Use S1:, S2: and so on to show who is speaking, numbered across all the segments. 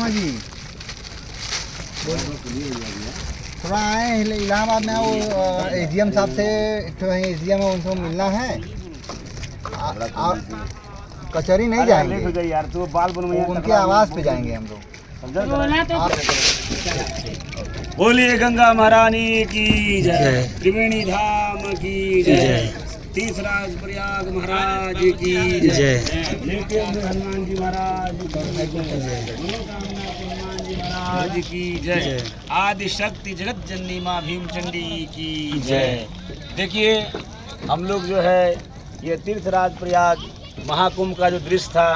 S1: शर्मा जी थोड़ा आए हैं इलाहाबाद में, वो एजीएम साहब से, तो एजीएम है उनसे मिलना है। कचहरी नहीं जाएंगे
S2: यार, तो बाल
S1: उनके आवास पे जाएंगे हम लोग।
S2: बोलिए गंगा महारानी की जय, त्रिवेणी धाम की जय, तीर्थराज प्रयाग महाराज की जय, हनुमान जी महाराज महाराज की जय, आदि शक्ति जगत जननी माँ भीम चंडी की जय। देखिए हम लोग जो है ये तीर्थराज प्रयाग महाकुंभ का जो दृश्य था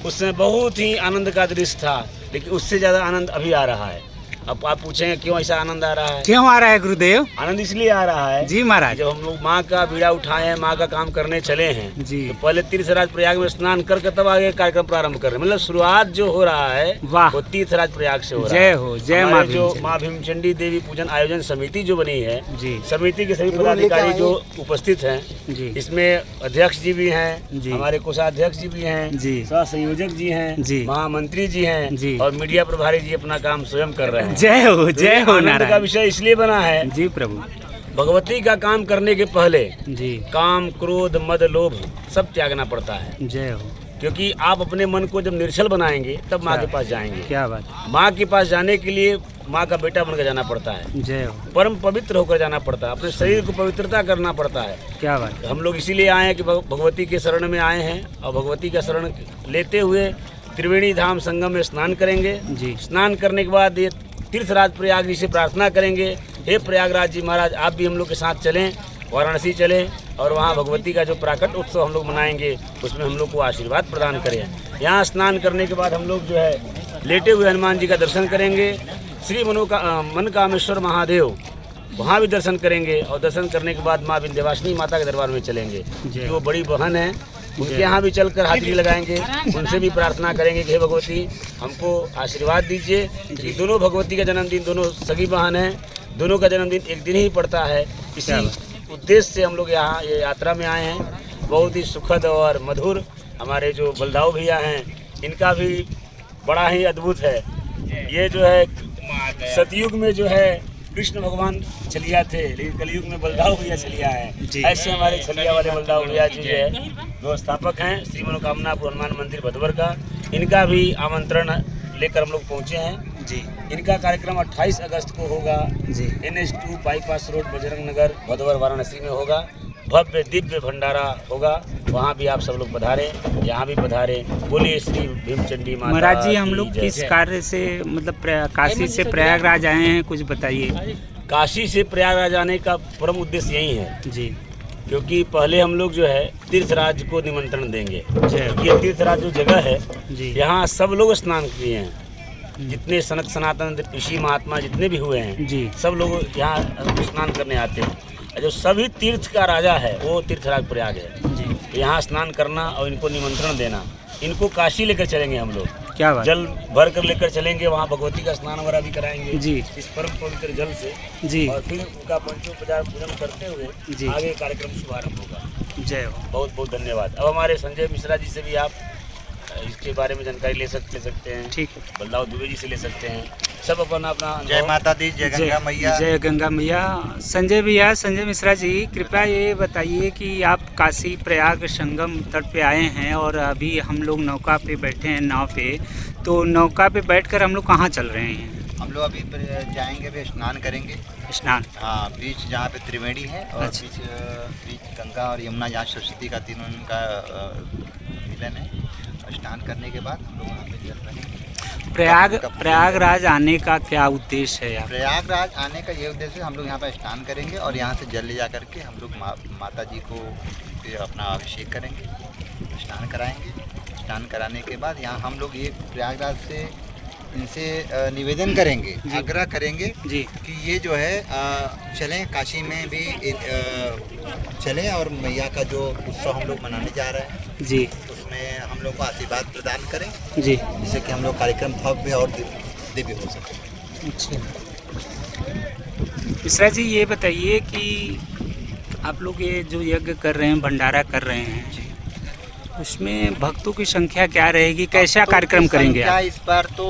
S2: उसमें बहुत ही आनंद का दृश्य था, लेकिन उससे ज़्यादा आनंद अभी आ रहा है। अब आप पूछेंगे क्यों ऐसा आनंद आ रहा है?
S3: क्यों आ रहा है गुरुदेव?
S2: आनंद इसलिए आ रहा है
S3: जी महाराज,
S2: जब हम लोग माँ का बीड़ा उठाए हैं, माँ का काम करने चले हैं
S3: जी,
S2: तो पहले तीर्थराज प्रयाग में स्नान करके तब आगे कार्यक्रम प्रारंभ कर रहे हैं। मतलब शुरुआत जो हो रहा है वो तीर्थराज प्रयाग से हो रहा है।
S3: जय हो, जय माँ
S2: जो माँ भीमचंडी देवी पूजन आयोजन समिति जो बनी है
S3: जी,
S2: समिति के सभी पदाधिकारी जो उपस्थित हैं
S3: जी,
S2: इसमें अध्यक्ष जी भी हैं, हमारे कोषाध्यक्ष जी भी हैं,
S3: जी,
S2: सह संयोजक जी हैं, महामंत्री जी हैं
S3: जी,
S2: और मीडिया प्रभारी जी अपना काम स्वयं कर रहे हैं।
S3: जय हो, जय हो।
S2: आनंद का विषय इसलिए बना है
S3: जी प्रभु,
S2: भगवती का काम करने के पहले
S3: जी
S2: काम क्रोध मद लोभ सब त्यागना पड़ता है।
S3: जय हो,
S2: क्योंकि आप अपने मन को जब निर्छल बनाएंगे तब माँ के पास जाएंगे।
S3: क्या बात,
S2: माँ के पास जाने के लिए माँ का बेटा बनकर जाना पड़ता है।
S3: जय हो,
S2: परम पवित्र होकर जाना पड़ता है, अपने शरीर को पवित्रता करना पड़ता है।
S3: क्या बात,
S2: हम लोग इसीलिए आए हैं कि भगवती के शरण में आए हैं और भगवती का शरण लेते हुए त्रिवेणी धाम संगम में स्नान करेंगे जी। स्नान करने के बाद ये तीर्थराज प्रयाग जी से प्रार्थना करेंगे, हे प्रयागराज जी महाराज आप भी हम लोग के साथ चलें, वाराणसी चलें और वहाँ भगवती का जो प्राकट उत्सव हम लोग मनाएंगे उसमें हम लोग को आशीर्वाद प्रदान करें। यहाँ स्नान करने के बाद हम लोग जो है लेटे हुए हनुमान जी का दर्शन करेंगे, श्री मनकामेश्वर महादेव वहाँ भी दर्शन करेंगे और दर्शन करने के बाद माँ विंध्यवासिनी माता के दरबार में चलेंगे। जो बड़ी बहन है उनके यहाँ भी चलकर हाजिरी लगाएंगे, उनसे भी प्रार्थना करेंगे कि हे भगवती हमको आशीर्वाद दीजिए कि दोनों भगवती का जन्मदिन, दोनों सगी बहन हैं, दोनों का जन्मदिन एक दिन ही पड़ता है। इसी उद्देश्य से हम लोग यहाँ ये यात्रा में आए हैं। बहुत ही सुखद और मधुर हमारे जो बलदाऊ भैया हैं इनका भी बड़ा ही अद्भुत है। ये जो है सतयुग में जो है कृष्ण भगवान छलिया थे, लेकिन कलयुग में बलदाऊ भैया छलिया है। ऐसे हमारे छलिया वाले बलदाऊ भैया जी है व्यवस्थापक हैं श्री मनोकामनापुर हनुमान मंदिर भदवर का। इनका भी आमंत्रण लेकर हम लोग पहुँचे हैं जी। इनका कार्यक्रम 28 अगस्त को होगा जी, NH2 bypass road Bajrang Nagar Bhadwar Varanasi में होगा। भव्य दिव्य भंडारा होगा, वहाँ भी आप सब लोग पधारें, यहाँ भी पधारें। बोलिए श्री भीमचंडी माता।
S3: महाराज जी हम लोग किस कार्य से, मतलब काशी से प्रयागराज आए हैं, कुछ बताइए।
S2: काशी से प्रयागराज आने का परम उद्देश्य यही है जी, क्योंकि पहले हम लोग जो है तीर्थराज को निमंत्रण देंगे। ये तीर्थराज जो जगह है यहाँ सब लोग स्नान किए हैं, जितने सनत सनातन ऋषि महात्मा जितने भी हुए हैं जी, सब लोग यहाँ स्नान करने आते हैं। जो सभी तीर्थ का राजा है वो तीर्थराज प्रयाग है जी। यहाँ स्नान करना और इनको निमंत्रण देना, इनको काशी लेकर चलेंगे हम लोग। क्या बात, जल भर कर लेकर चलेंगे, वहाँ भगवती का स्नान वगैरह भी कराएंगे जी इस परम पवित्र जल से जी, और फिर उनका पंचोपचार पूजन करते हुए जी आगे कार्यक्रम शुभारंभ होगा। जय हो, बहुत बहुत धन्यवाद। अब हमारे संजय मिश्रा जी से भी आप इसके बारे में जानकारी ले सकते हैं, ठीक है, बलदाऊ दुबे जी से ले सकते हैं, सब अपना अपना। जय माता दी, जय गंगा मैया,
S3: जय गंगा मैया। संजय भैया, संजय मिश्रा जी कृपया ये बताइए कि आप काशी प्रयाग संगम तट पे आए हैं और अभी हम लोग नौका पे बैठे हैं, नाव पे, तो नौका पे बैठकर हम लोग कहाँ चल रहे हैं?
S1: हम लोग अभी जाएंगे, अभी स्नान करेंगे।
S3: स्नान,
S1: हाँ, बीच जहाँ पे त्रिवेणी है और बीच गंगा और यमुना जहाँ सरस्वती का तीनों का मिलन है। स्नान करने के बाद हम लोग वहाँ पे चल रहे हैं।
S3: प्रयागराज आने का क्या उद्देश्य है?
S1: प्रयागराज आने का ये उद्देश्य है, हम लोग यहाँ पर स्नान करेंगे और यहाँ से जल ले जा करके हम लोग माता जी को अपना अभिषेक करेंगे, स्नान कराएंगे। स्नान कराने के बाद यहाँ हम लोग ये प्रयागराज से इनसे निवेदन करेंगे, आग्रह करेंगे जी कि ये जो है चलें काशी में भी चलें और मैया का जो उत्सव हम लोग मनाने जा रहे हैं जी, उसमें हम लोग को आशीर्वाद प्रदान करें जी, जिससे कि हम लोग कार्यक्रम भव्य और दिव्य हो सके।
S3: अच्छा मिश्रा जी ये बताइए कि आप लोग ये जो यज्ञ कर रहे हैं, भंडारा कर रहे हैं, उसमें भक्तों की संख्या क्या रहेगी, कैसा कार्यक्रम करेंगे
S1: क्या
S3: आप?
S1: इस बार तो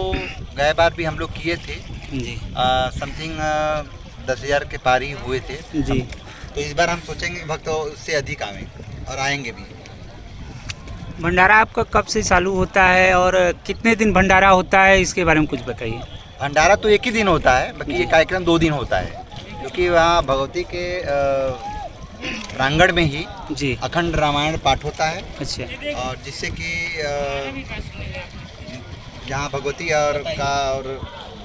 S1: गए बार भी हम लोग किए थे,
S3: जी
S1: समथिंग 10,000 के पार ही हुए थे।
S3: जी।
S1: तो इस बार हम सोचेंगे कि भक्त उससे अधिक आएँ और आएंगे भी।
S3: भंडारा आपका कब से चालू होता है और कितने दिन भंडारा होता है, इसके बारे में कुछ बताइए।
S1: भंडारा तो एक ही दिन होता है, बाकी ये कार्यक्रम 2 दिन होता है, क्योंकि वहाँ भगवती के प्रांगण में ही
S3: जी।
S1: अखंड रामायण पाठ होता है,
S3: अच्छा।
S1: और जिससे कि जहाँ भगवती और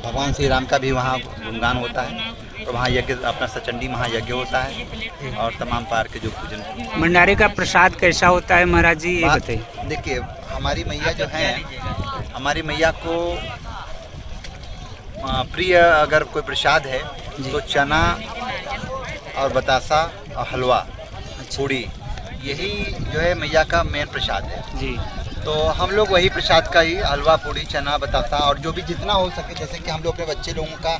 S1: भगवान श्री राम का भी वहाँ गुणगान होता है, और वहाँ यज्ञ अपना सचंडी महायज्ञ होता है, और तमाम पार के जो पूजन।
S3: भंडारे का प्रसाद कैसा होता है महाराज जी, ये बताइए।
S1: देखिए, हमारी मैया जो है, हमारी मैया को प्रिय अगर कोई प्रसाद है तो चना और बतासा और हलवा, पूड़ी, यही जो है मैया का मेन प्रसाद है
S3: जी।
S1: तो हम लोग वही प्रसाद का ही हलवा, पूड़ी, चना, बतासा और जो भी जितना हो सके, जैसे कि हम लोग अपने बच्चे लोगों का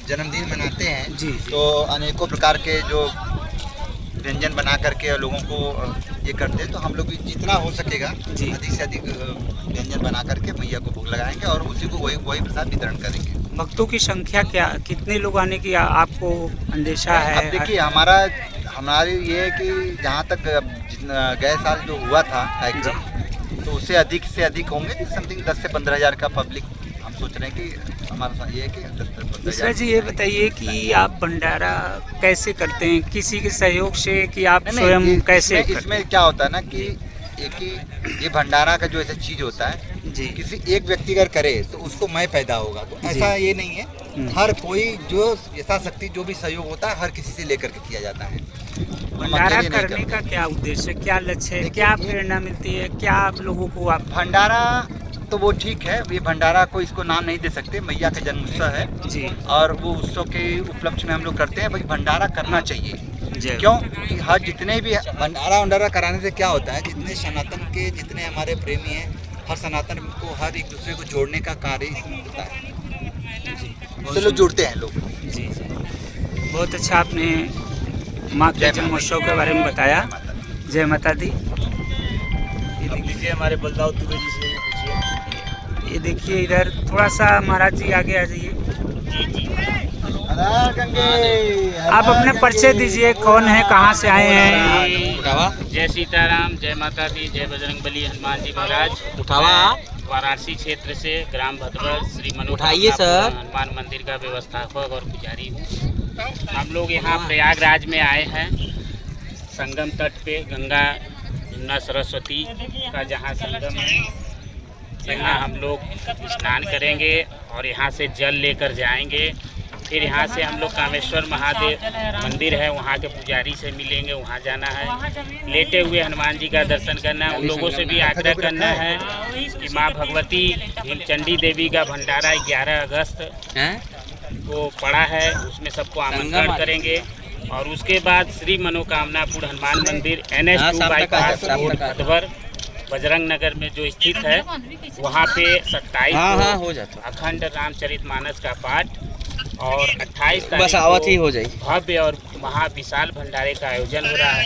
S1: जन्मदिन मनाते हैं
S3: जी।
S1: तो अनेकों प्रकार के जो व्यंजन बना करके लोगों को ये करते हैं, तो हम लोग भी जितना हो सकेगा अधिक से अधिक व्यंजन बना करके मैया को भोग लगाएंगे और उसी को वही प्रसाद वितरण करेंगे।
S3: भक्तों की संख्या क्या, कितने लोग आने की आपको अंदेशा है?
S1: अब देखिए, हमारी ये है कि जहाँ तक गए साल जो हुआ था कार्यक्रम, तो उससे अधिक से अधिक होंगे, समथिंग 10 से 15,000 का पब्लिक हम सोच रहे हैं कि हमारा ये है कि 10 से 15,000।
S3: मिश्रा जी, ये बताइए कि आप भंडारा कैसे करते हैं, किसी के सहयोग से कि आप स्वयं कैसे?
S1: इसमें क्या होता है ना कि ये भंडारा का जो ऐसा चीज होता है
S3: जी,
S1: किसी एक व्यक्ति अगर करे तो उसको मैं पैदा होगा, तो ऐसा ये नहीं है, हर कोई जो यथाशक्ति जो भी सहयोग होता है हर किसी से लेकर के किया जाता है।
S3: भंडारा करने का क्या उद्देश्य, क्या लक्ष्य है, क्या प्रेरणा मिलती है, क्या आप लोगों को? आप
S1: भंडारा तो वो ठीक है, ये भंडारा को इसको नाम नहीं दे सकते, मैया का जन्म उत्सव है
S3: जी,
S1: और वो उत्सव के उपलक्ष्य में हम लोग करते हैं, भाई भंडारा करना चाहिए।
S3: जी।
S1: क्यों कि हर जितने भी भंडारा कराने से क्या होता है, जितने सनातन के जितने हमारे प्रेमी हैं, हर सनातन को हर एक दूसरे को जोड़ने का कार्य इसमें होता है, उससे लोग जुड़ते हैं लोग।
S3: जी। बहुत अच्छा आपने माँ के जन्मोत्सव के बारे में बताया। जय माता दी।
S2: लीजिए हमारे बलदाऊ दुबे जी से पूछिए।
S3: ये देखिए, इधर थोड़ा सा महाराज जी आगे आ जाइए। आप अपने परिचय दीजिए, कौन है, कहाँ से आए हैं?
S4: जय सीताराम, जय माता दी, जय बजरंगबली हनुमान जी महाराज। वाराणसी क्षेत्र से ग्राम भदवर श्री मनोकामना हनुमान मंदिर का व्यवस्थापक और पुजारी हूँ। हम लोग यहाँ प्रयागराज में आए हैं, संगम तट पे गंगा यमुना सरस्वती का जहाँ संगम है, यहाँ हम लोग स्नान करेंगे और यहाँ से जल लेकर जाएंगे। फिर यहाँ से हम लोग कामेश्वर महादेव मंदिर है, वहाँ के पुजारी से मिलेंगे, वहाँ जाना है। लेटे हुए हनुमान जी का दर्शन करना है। उन लोगों से भी आग्रह करना है कि माँ भगवती भीमचंडी देवी का भंडारा 11 अगस्त को पड़ा है, उसमें सबको आमंत्रण करेंगे। और उसके बाद श्री मनोकामनापुर हनुमान मंदिर NH2 bypass road Bhadwar Bajrang Nagar में जो स्थित है, वहाँ पे 27 को अखंड रामचरितमानस का पाठ और 28 तारीख को भव्य और महाविशाल भंडारे का आयोजन हो रहा है।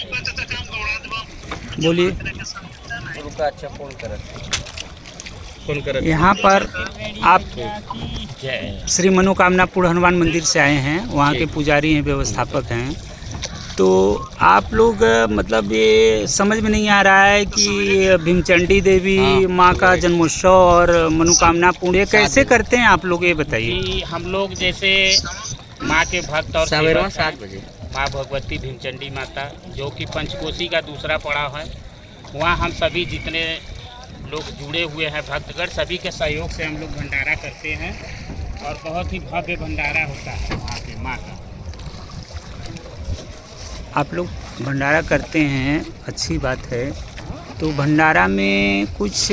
S3: बोलिए। यहाँ पर आप श्री मनोकामनापुर हनुमान मंदिर से आए हैं, वहाँ के पुजारी हैं, व्यवस्थापक हैं, तो आप लोग मतलब ये समझ में नहीं आ रहा है कि भीमचंडी देवी माँ का जन्मोत्सव और मनोकामनापुर ये कैसे करते हैं आप लोग, ये बताइए।
S4: हम लोग जैसे माँ के भक्त और
S5: 7 बजे
S4: माँ भगवती भीमचंडी माता जो कि पंचकोशी का दूसरा पड़ाव है, वहाँ हम सभी जितने लोग जुड़े हुए हैं भक्तगण, सभी के सहयोग से हम लोग भंडारा करते हैं और बहुत ही भव्य भंडारा होता है वहाँ पे माँ का।
S3: आप लोग भंडारा करते हैं, अच्छी बात है। तो भंडारा में कुछ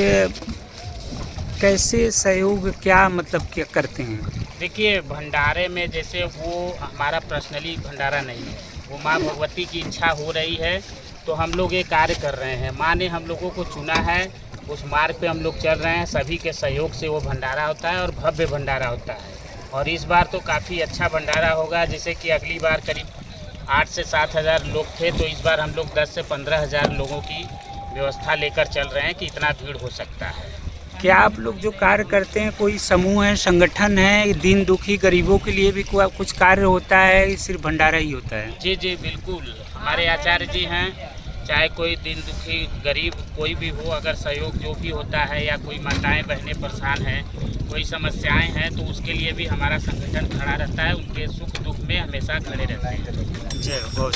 S3: कैसे सहयोग, क्या मतलब क्या करते हैं?
S4: देखिए, भंडारे में जैसे वो हमारा पर्सनली भंडारा नहीं है, वो माँ भगवती की इच्छा हो रही है तो हम लोग ये कार्य कर रहे हैं। माँ ने हम लोगों को चुना है, उस मार्ग पे हम लोग चल रहे हैं, सभी के सहयोग से वो भंडारा होता है और भव्य भंडारा होता है। और इस बार तो काफ़ी अच्छा भंडारा होगा, जैसे कि अगली बार करीब 8 से 7 हज़ार लोग थे, तो इस बार हम लोग 10 से 15 हज़ार लोगों की व्यवस्था लेकर चल रहे हैं कि इतना भीड़ हो सकता है।
S3: क्या आप लोग जो कार्य करते हैं कोई समूह है, संगठन है, दीन दुखी गरीबों के लिए भी कुछ कार्य होता है, सिर्फ भंडारा ही होता है?
S4: जी जी बिल्कुल, हमारे आचार्य जी हैं, चाहे कोई दिन दुखी गरीब कोई भी हो, अगर सहयोग जो भी होता है या कोई माताएं बहनें परेशान हैं, कोई समस्याएं हैं, तो उसके लिए भी हमारा संगठन खड़ा रहता है, उनके सुख दुख में हमेशा खड़े रहते हैं।
S3: जय हो, बहुत